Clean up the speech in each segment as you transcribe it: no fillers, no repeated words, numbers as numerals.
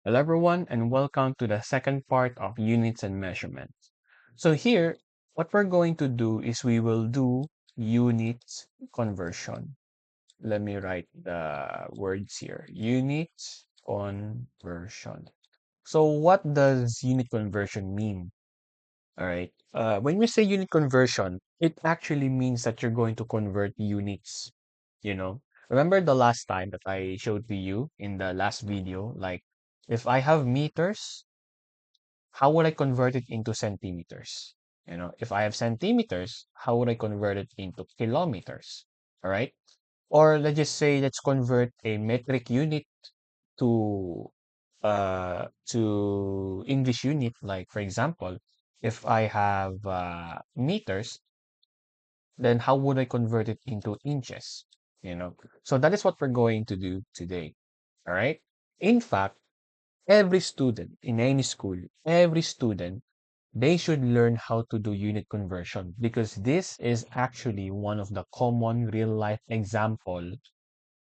Hello everyone and welcome to the second part of units and measurements. So here, what we're going to do is we will do units conversion. Let me write the words here. Units conversion. So what does unit conversion mean? All right. When we say unit conversion, it actually means that you're going to convert units, you know. Remember the last time that I showed to you in the last video, like if I have meters, how would I convert it into centimeters? If I have centimeters, how would I convert it into kilometers? All right. Or let's just say let's convert a metric unit to English unit. Like for example, if I have meters, then how would I convert it into inches? So that is what we're going to do today. All right. In fact, every student in any school, every student, they should learn how to do unit conversion because this is actually one of the common real life example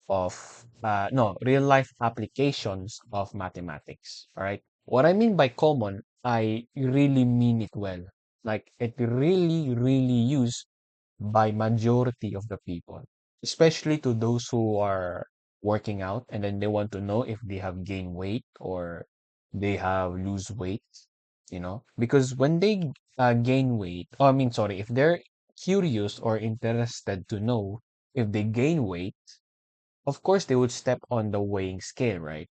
of no real life applications of mathematics. All right. What I mean by common, I really mean it well. Like it really used by majority of the people, especially to those who are working out and then they want to know if they have gained weight or they have lose weight, because when they gain weight, or I mean, sorry, if they're curious or interested to know if they gain weight, of course they would step on the weighing scale, right?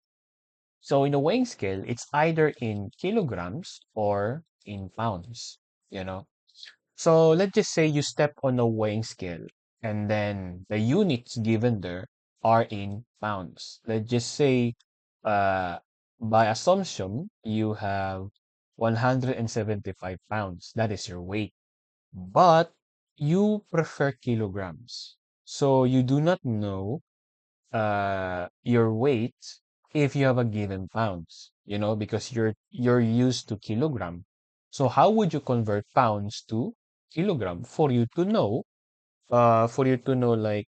So in the weighing scale, it's either in kilograms or in pounds, you know. So let's just say you step on a weighing scale and then the units given there are in pounds. Let's just say, uh, by assumption, you have 175 pounds. That is your weight. But you prefer kilograms. So you do not know your weight if you have a given pounds, because you're used to kilogram. So how would you convert pounds to kilogram for you to know like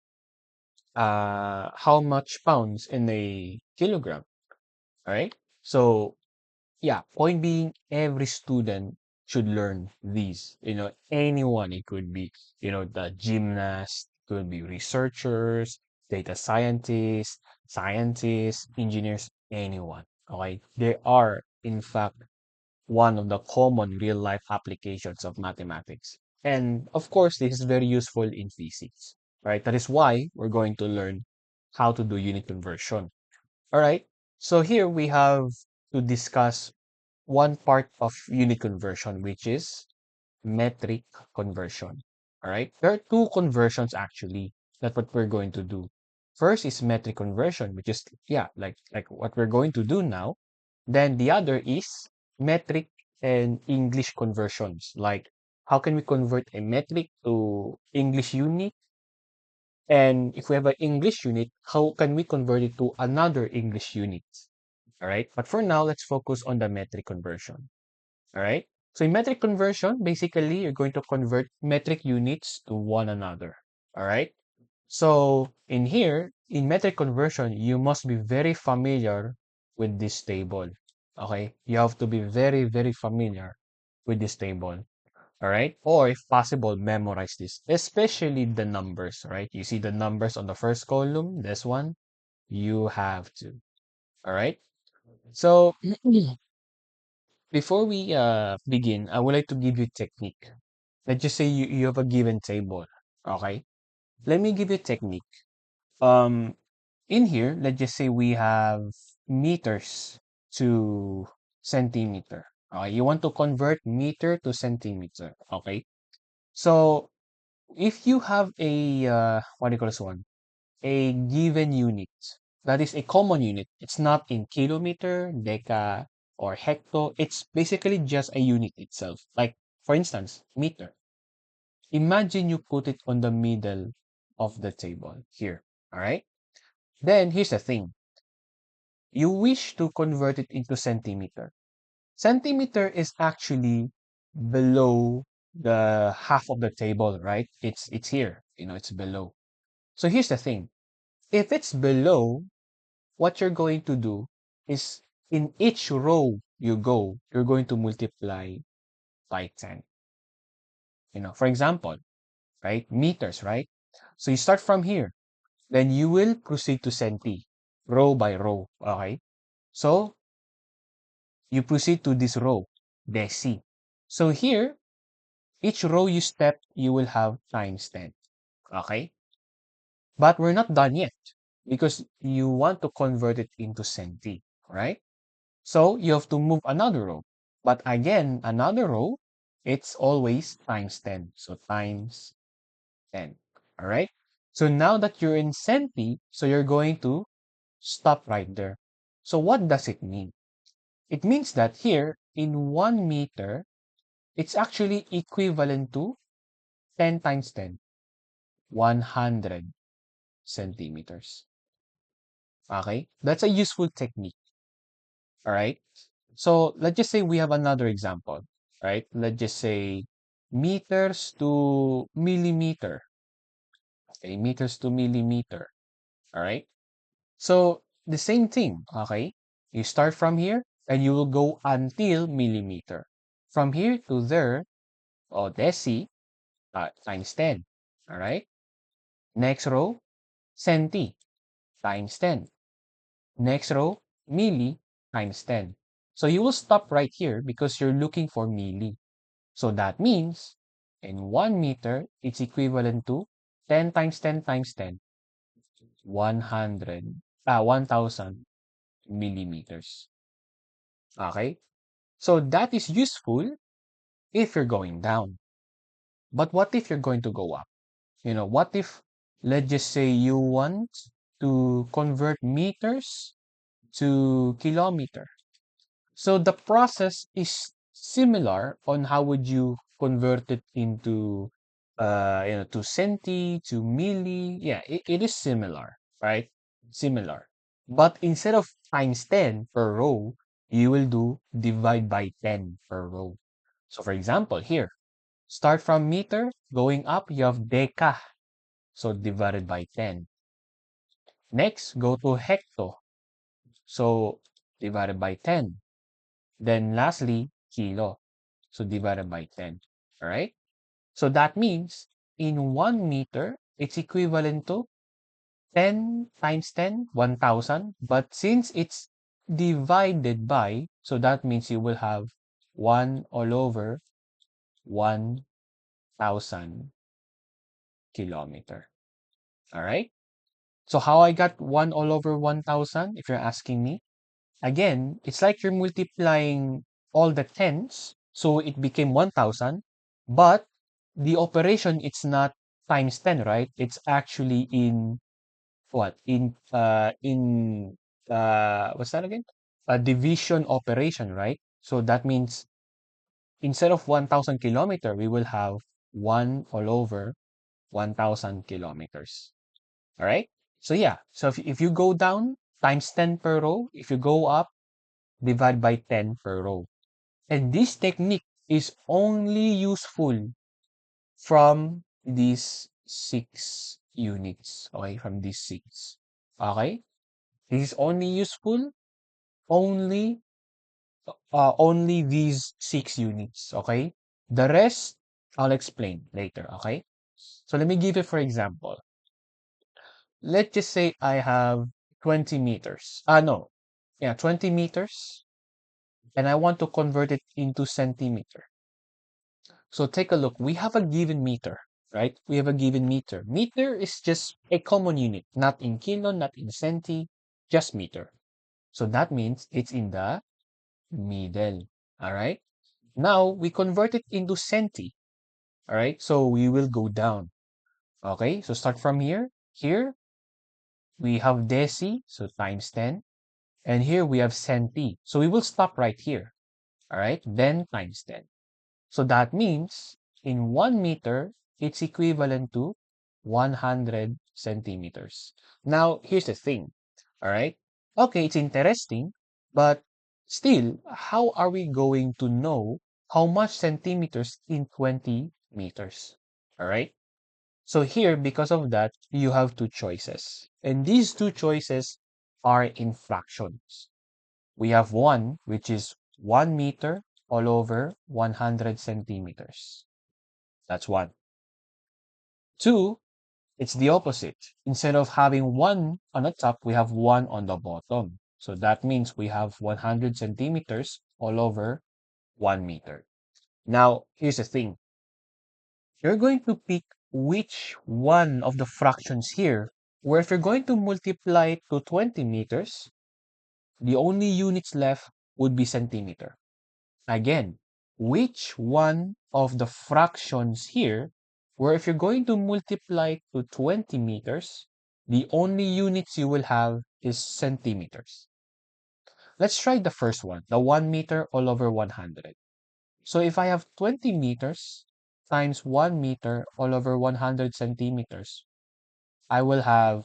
how much pounds in a kilogram, all right? So yeah, point being, every student should learn these. Anyone, it could be, the gymnast, could be researchers, data scientists, engineers, anyone. Okay. They are, in fact, one of the common real life applications of mathematics. And of course, this is very useful in physics, right? That is why we're going to learn how to do unit conversion. All right. So here we have to discuss one part of unit conversion, which is metric conversion. All right. There are two conversions actually. That's what we're going to do. First is metric conversion, which is, yeah, like what we're going to do now. Then the other is metric and English conversions. Like how can we convert a metric to English unit? And if we have an English unit, how can we convert it to another English unit? All right. But for now, let's focus on the metric conversion. All right. So in metric conversion, basically, you're going to convert metric units to one another. All right. So in here, in metric conversion, you must be very familiar with this table. Okay. You have to be very familiar with this table. All right. Or if possible, memorize this, especially the numbers, right? You see the numbers on the first column, this one, you have to. All right. So before we begin, I would like to give you a technique. Let's just say you have a given table. Okay. Let me give you a technique. Um, in here, let's just say we have meters to centimeter. Okay. You want to convert meter to centimeter. Okay. So if you have a what do you call this one? A given unit that is a common unit. It's not in kilometer, deca, or hecto. It's basically just a unit itself. Like for instance, meter. Imagine you put it on the middle of the table here. All right. Then here's the thing. You wish to convert it into centimeter. Centimeter is actually below the half of the table, right? It's here. It's below. So here's the thing. If it's below, what you're going to do is in each row you go, you're going to multiply by 10. For example, right? Meters, right? So you start from here. Then you will proceed to centi, row by row, okay? So you proceed to this row, deci. So here, each row you step, you will have times 10, okay? But we're not done yet because you want to convert it into centi, right? So you have to move another row. But again, another row, it's always times 10. So times 10, all right? So now that you're in centi, so you're going to stop right there. So what does it mean? It means that here, in 1 meter, it's actually equivalent to 10 times 10, 100 centimeters. Okay? That's a useful technique. All right? So let's just say we have another example, right? Let's just say meters to millimeter. Okay, meters to millimeter. All right? So the same thing, okay? You start from here and you will go until millimeter. From here to there, or deci, times 10. All right? Next row, centi, times 10. Next row, milli, times 10. So you will stop right here because you're looking for milli. So that means in 1 meter, it's equivalent to 10 times 10 times 10, 1,000 millimeters. Okay? So that is useful if you're going down. But what if you're going to go up? What if, let's just say you want to convert meters to kilometer. So the process is similar on how would you convert it into, to centi, to milli. Yeah, it is similar, right? Similar. But instead of times 10 per row, you will do divide by 10 per row. So for example, here, start from meter, going up, you have deca. So divided by 10. Next, go to hecto. So divided by 10. Then lastly, kilo. So divided by 10. All right? So that means in 1 meter, it's equivalent to 10 times 10, 1,000. But since it's divided by, so that means you will have 1 all over 1,000 kilometer. All right? So how I got 1 all over 1,000, if you're asking me? Again, it's like you're multiplying all the tens, so it became 1,000, but the operation, it's not times 10, right? It's actually in what? What's that again? A division operation, right? So that means instead of 1,000 kilometer, we will have 1 all over 1,000 kilometers. All right? So yeah, so if you go down, times 10 per row. If you go up, divide by 10 per row. And this technique is only useful from these 6 units. Okay, from these 6. Okay? This is only useful only only these 6 units. Okay? The rest, I'll explain later. Okay? So let me give you for example. Let's just say I have 20 meters. No. Yeah, 20 meters. And I want to convert it into centimeter. So take a look. We have a given meter, right? We have a given meter. Meter is just a common unit, not in kilo, not in centi, just meter. So that means it's in the middle. All right. Now we convert it into centi. All right. So we will go down. Okay. So start from here. Here we have deci, so times 10. And here we have centi. So we will stop right here. All right. Then times 10. So that means in 1 meter, it's equivalent to 100 centimeters. Now, here's the thing. All right. Okay, it's interesting, but still, how are we going to know how much centimeters in 20 meters? All right. So here, because of that, you have two choices. And these two choices are in fractions. We have 1, which is 1 meter all over 100 centimeters. That's 1. 2, it's the opposite. Instead of having 1 on the top, we have 1 on the bottom. So that means we have 100 centimeters all over 1 meter. Now, here's the thing. You're going to pick which one of the fractions here, where if you're going to multiply it to 20 meters, the only units left would be centimeter. Again, which one of the fractions here, where if you're going to multiply it to 20 meters, the only units you will have is centimeters. Let's try the first one, the 1 meter all over 100. So if I have 20 meters times 1 meter all over 100 centimeters, I will have,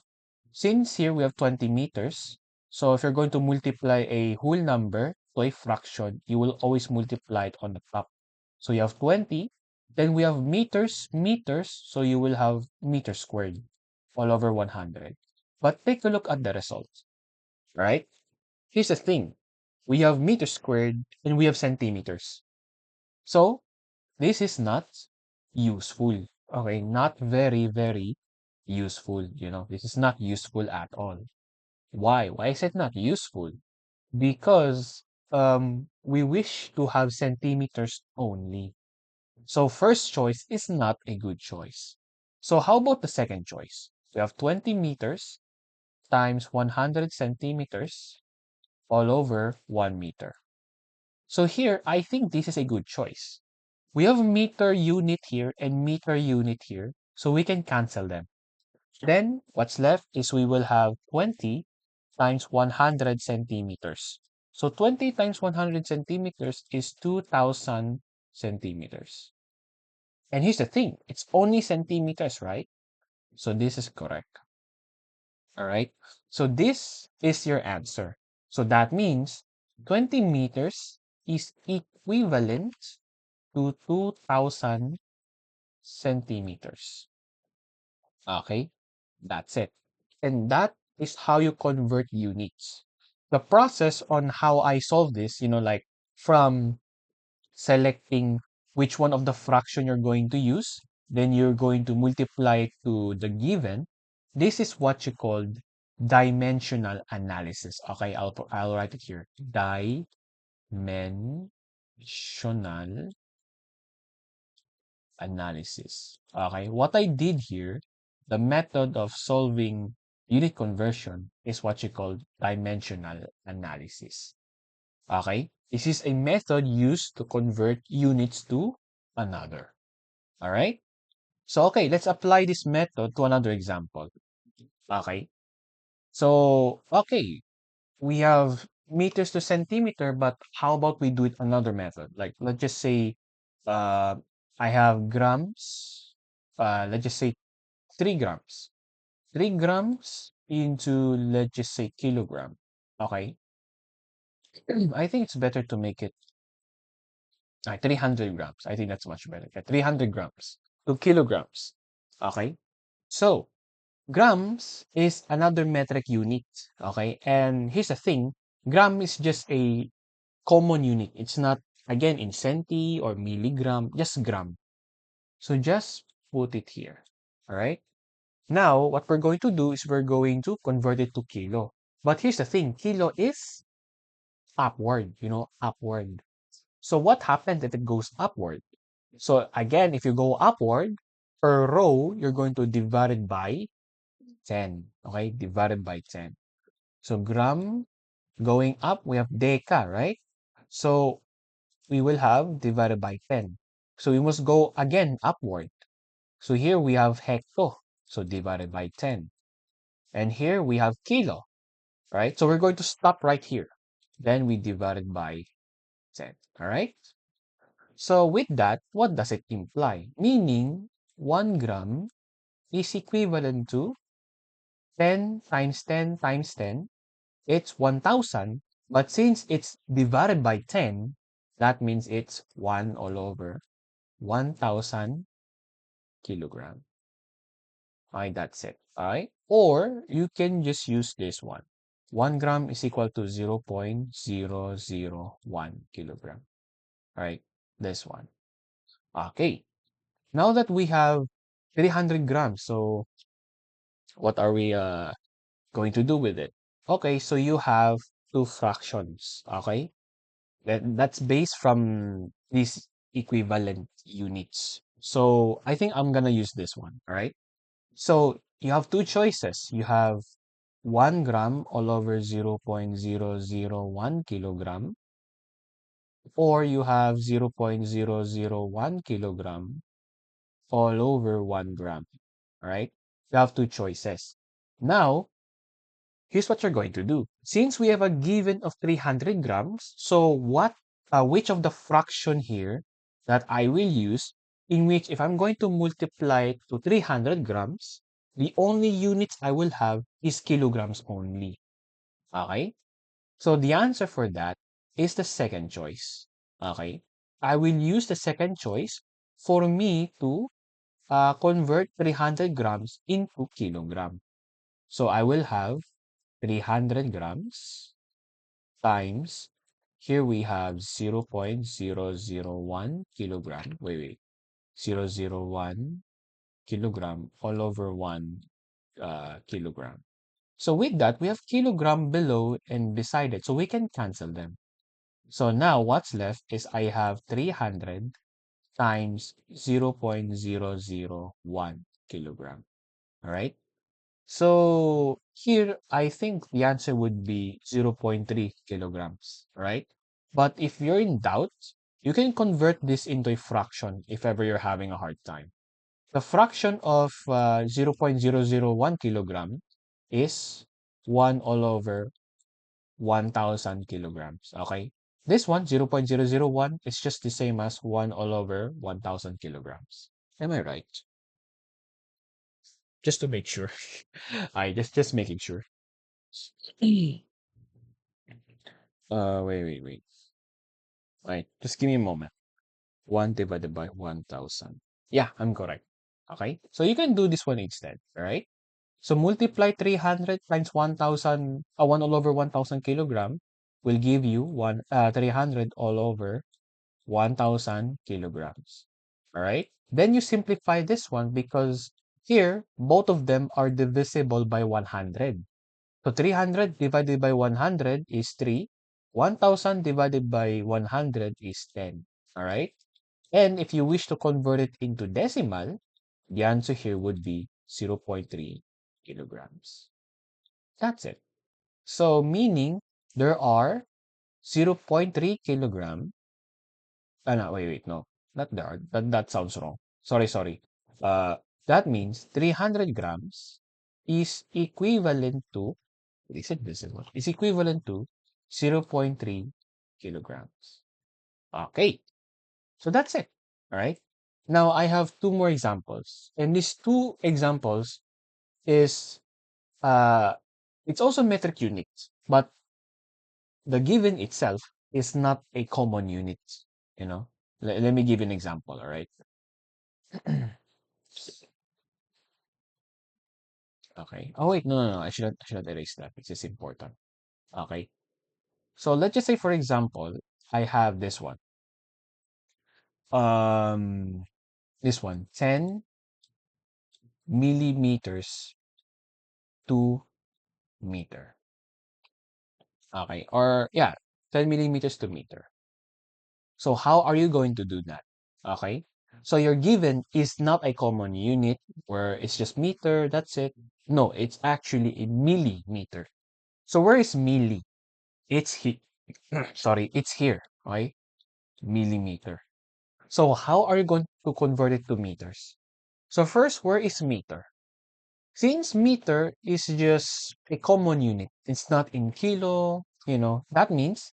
since here we have 20 meters, so if you're going to multiply a whole number to a fraction, you will always multiply it on the top. So you have 20, then we have meters, so you will have meters squared all over 100. But take a look at the result, right? Here's the thing. We have meters squared and we have centimeters. So this is not useful. Okay, not very, very useful. This is not useful at all. Why? Why is it not useful? Because we wish to have centimeters only. So first choice is not a good choice. So how about the second choice? We have 20 meters times 100 centimeters all over 1 meter. So here, I think this is a good choice. We have meter unit here and meter unit here, so we can cancel them. Then what's left is we will have 20 times 100 centimeters. So 20 times 100 centimeters is 2,000 centimeters. And here's the thing, it's only centimeters, right? So this is correct. All right. So this is your answer. So that means 20 meters is equivalent to 2,000 centimeters. Okay, that's it. And that is how you convert units. The process on how I solve this, like from selecting which one of the fraction you're going to use, then you're going to multiply it to the given. This is what you call dimensional analysis. Okay, I'll write it here. Dimensional analysis. Okay, what I did here, the method of solving unit conversion is what you call dimensional analysis. Okay, this is a method used to convert units to another. All right, so okay, let's apply this method to another example. Okay, so okay, we have meters to centimeter, but how about we do it another method? Like let's just say uh, I have grams, let's just say 3 grams. 3 grams into, let's just say, kilogram. Okay. I think it's better to make it 300 grams. I think that's much better. Okay, 300 grams to kilograms. Okay. So, grams is another metric unit. Okay. And here's the thing, gram is just a common unit. It's not, again, in centi or milligram, just gram. So just put it here. All right. Now, what we're going to do is we're going to convert it to kilo. But here's the thing, kilo is upward, upward. So what happens if it goes upward? So again, if you go upward, per row, you're going to divide it by 10. Okay, divided by 10. So gram going up, we have deca, right? So we will have divided by 10. So we must go again upward. So here we have hecto, so divided by 10. And here we have kilo, right? So we're going to stop right here. Then we divide it by 10, all right? So with that, what does it imply? Meaning 1 gram is equivalent to 10 times 10 times 10. It's 1,000. But since it's divided by 10, that means it's 1 all over 1,000 kilogram. All right, that's it. All right. Or you can just use this one. 1 gram is equal to 0.001 kilogram. All right, this one. Okay, now that we have 300 grams, so what are we going to do with it? Okay, so you have two fractions. Okay, that's based from these equivalent units. So I think I'm gonna use this one. All right. So you have two choices. You have 1 gram all over 0.001 kilogram, or you have 0.001 kilogram all over 1 gram. All right. You have two choices. Now, here's what you're going to do. Since we have a given of 300 grams, so which of the fraction here that I will use, in which if I'm going to multiply it to 300 grams, the only units I will have is kilograms only. Okay? So the answer for that is the second choice. Okay? I will use the second choice for me to convert 300 grams into kilogram. So I will have 300 grams times, here we have 0.001 kilogram. Wait. 0.001 kilogram all over 1 kilogram. So with that, we have kilogram below and beside it. So we can cancel them. So now what's left is I have 300 times 0.001 kilogram. All right. So here, I think the answer would be 0.3 kilograms, right? But if you're in doubt, you can convert this into a fraction if ever you're having a hard time. The fraction of 0.001 kilogram is 1 all over 1,000 kilograms, okay? This one, 0.001, is just the same as 1 all over 1,000 kilograms. Am I right? Just to make sure. I just making sure. Wait. Right, just give me a moment. 1 divided by 1,000. Yeah, I'm correct. Okay, so you can do this one instead, all right? So multiply 300 times 1,000, 1 all over 1,000 kilogram will give you 300 all over 1,000 kilograms. All right? Then you simplify this one because here, both of them are divisible by 100. So 300 divided by 100 is 3. 1,000 divided by 100 is 10. All right? And if you wish to convert it into decimal, the answer here would be 0.3 kilograms. That's it. So meaning there are 0.3 kilogram. No, wait, no. Not there. That sounds wrong. Sorry. Uh, that means 300 grams is equivalent to, is it visible? Is equivalent to 0.3 kilograms. Okay, so that's it. All right. Now I have two more examples, and these two examples is uh, it's also metric units, but the given itself is not a common unit. You know, let me give you an example. All right. Okay. Oh wait, no. I should not erase that. It's just important. Okay. So let's just say, for example, I have this one. Um, this one, 10 millimeters to meter. Okay. Or yeah, 10 millimeters to meter. So how are you going to do that? Okay. So your given is not a common unit where it's just meter, that's it. No, it's actually a millimeter. So where is milli? It's sorry, it's here, okay? Millimeter. So how are you going to convert it to meters? So first, where is meter? Since meter is just a common unit, it's not in kilo, that means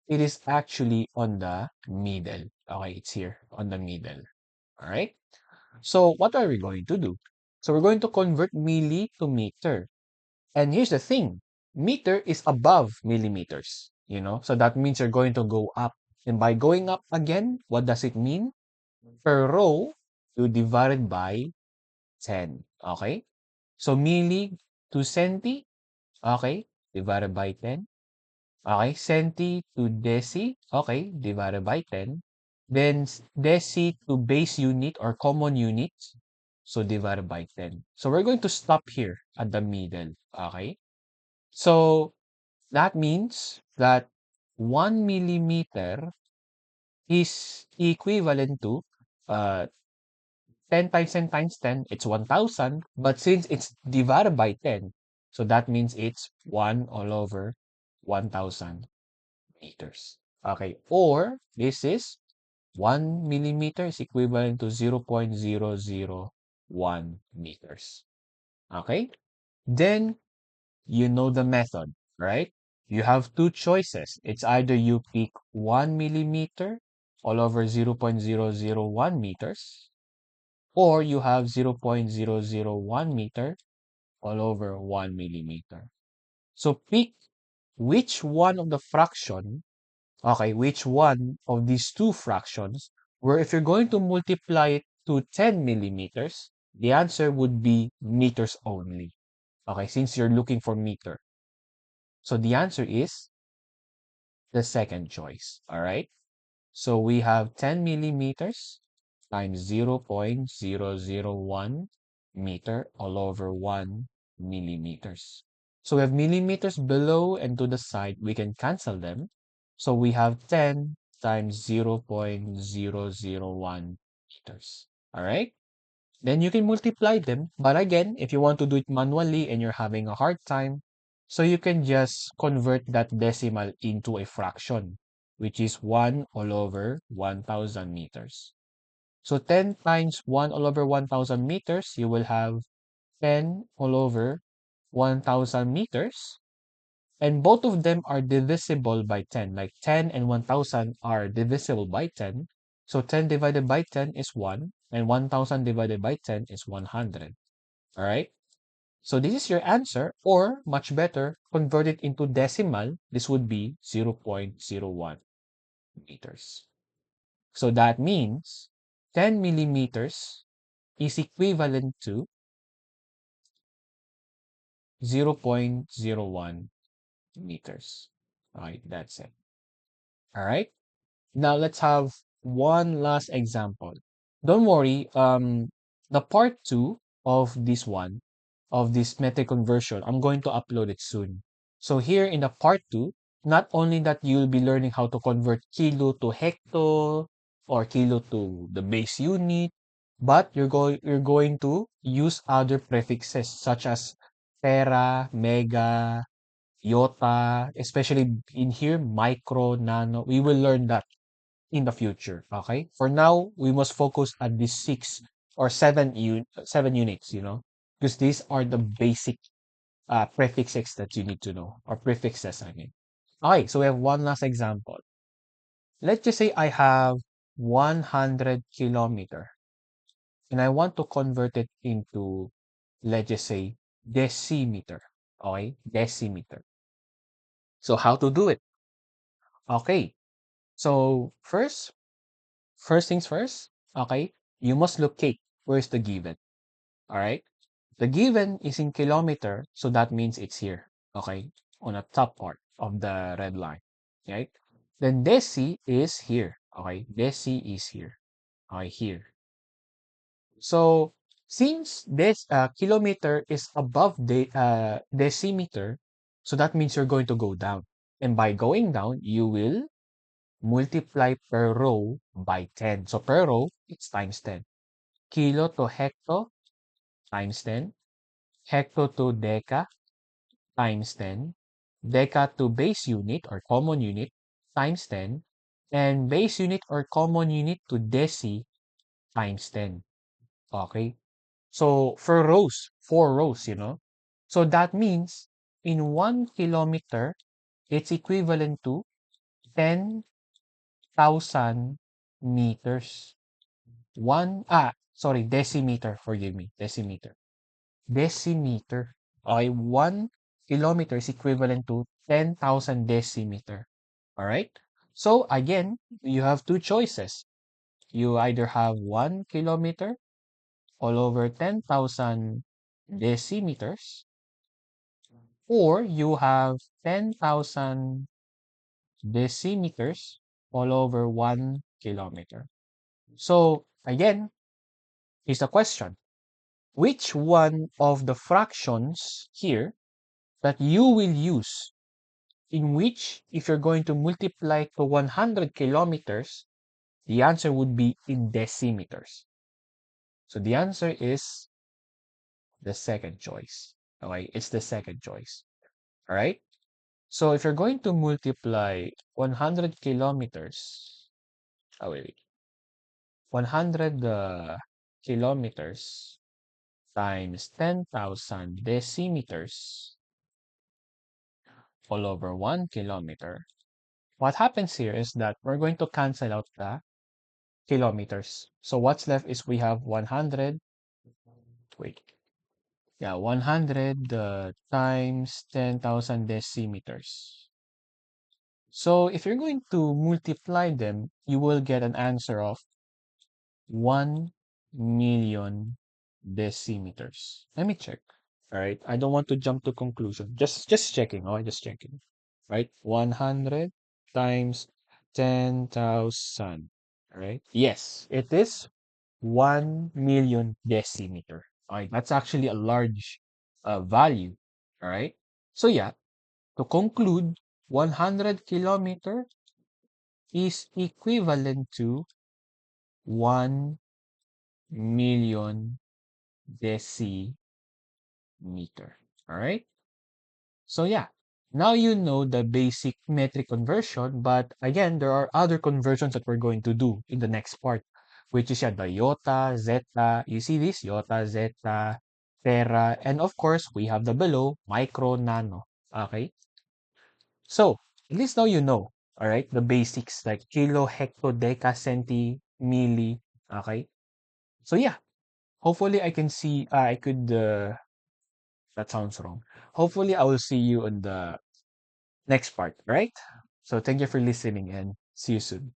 it is actually on the middle. Okay, it's here on the middle. All right. So what are we going to do? So we're going to convert milli to meter. And here's the thing. Meter is above millimeters, So that means you're going to go up. And by going up again, what does it mean? Per row, you divide it by 10. Okay? So milli to centi. Okay? divided by 10. Okay, centi to deci, okay, divided by 10. Then deci to base unit or common units, so divided by 10. So we're going to stop here at the middle, okay? So that means that 1 millimeter is equivalent to uh, 10 times 10 times 10, it's 1,000. But since it's divided by 10, so that means it's 1 all over 1,000 meters. Okay, or this is 1 millimeter is equivalent to 0.001 meters. Okay, then you know the method, right? You have two choices. It's either you pick 1 millimeter all over 0.001 meters, or you have 0.001 meter all over 1 millimeter. So pick which one of the fraction, okay, which one of these two fractions, where if you're going to multiply it to 10 millimeters, the answer would be meters only. Okay, since you're looking for meter. So the answer is the second choice. All right. So we have 10 millimeters times 0.001 meter all over 1 millimeters. So we have millimeters below and to the side. We can cancel them. So we have 10 times 0.001 meters. All right. Then you can multiply them. But again, if you want to do it manually and you're having a hard time, so you can just convert that decimal into a fraction, which is 1 all over 1,000 meters. So 10 times 1 all over 1,000 meters, you will have 10 all over 1,000 meters. And both of them are divisible by 10. Like 10 and 1,000 are divisible by 10. So 10 divided by 10 is 1. And 1,000 divided by 10 is 100. All right. So this is your answer. Or much better, convert it into decimal. This would be 0.01 meters. So that means 10 millimeters is equivalent to 0.01 meters. All right. That's it. All right. Now let's have one last example. Don't worry, the part two of this one, of this method conversion, I'm going to upload it soon. So here in the part two, not only that you'll be learning how to convert kilo to hecto or kilo to the base unit, but you're going to use other prefixes such as tera, mega, iota, especially in here, micro, nano. We will learn that in the future. Okay. For now, we must focus on these 7 units, because these are the basic prefixes that you need to know, or prefixes, I mean. Okay. So we have one last example. Let's just say I have 100 kilometer and I want to convert it into, let's just say, decimeter. Okay. Decimeter. So how to do it? Okay. So first things first, okay, you must locate where's the given. All right. The given is in kilometer, so that means it's here. Okay. On the top part of the red line. Right. Then deci is here. Okay. Deci is here. Okay. Here. So since this kilometer is above the decimeter, so that means you're going to go down. And by going down, you will multiply per row by 10. So per row, it's times 10. Kilo to hecto times 10. Hecto to deca times 10. Deca to base unit or common unit times 10. And base unit or common unit to deci times 10. Okay? So for rows, 4 rows. So that means in 1 kilometer, it's equivalent to 10,000 meters. Decimeter, forgive me, decimeter. Decimeter. Okay, 1 kilometer is equivalent to 10,000 decimeter. All right. So again, you have two choices. You either have 1 kilometer all over 10,000 decimeters, or you have 10,000 decimeters all over 1 kilometer. So again, here's the question. Which one of the fractions here that you will use, in which if you're going to multiply to 100 kilometers, the answer would be in decimeters. So the answer is the second choice. Okay, it's the second choice. All right. So if you're going to multiply 100 kilometers, wait, 100 kilometers times 10,000 decimeters all over 1 kilometer, what happens here is that we're going to cancel out the kilometers. So what's left is we have 100, wait, yeah, 100 times 10,000 decimeters. So if you're going to multiply them, you will get an answer of 1 million decimeters. Let me check. All right. I don't want to jump to conclusion. Just checking. Oh, just checking. Right. 100 times 10,000. All right. Yes, it is 1 million decimeter. All right. That's actually a large value. All right. So yeah, to conclude, 100 kilometer is equivalent to 1 million decimeter. All right. So yeah, now you know the basic metric conversion, but again, there are other conversions that we're going to do in the next part, which is yeah, the iota, zeta. You see this? Iota, zeta, tera, and of course, we have the below, micro, nano. Okay. So at least now you know, all right, the basics like kilo, hecto, deca, centi, milli. Okay. So yeah, hopefully I can see, I could, that sounds wrong. Hopefully I will see you on the next part, right? So thank you for listening and see you soon.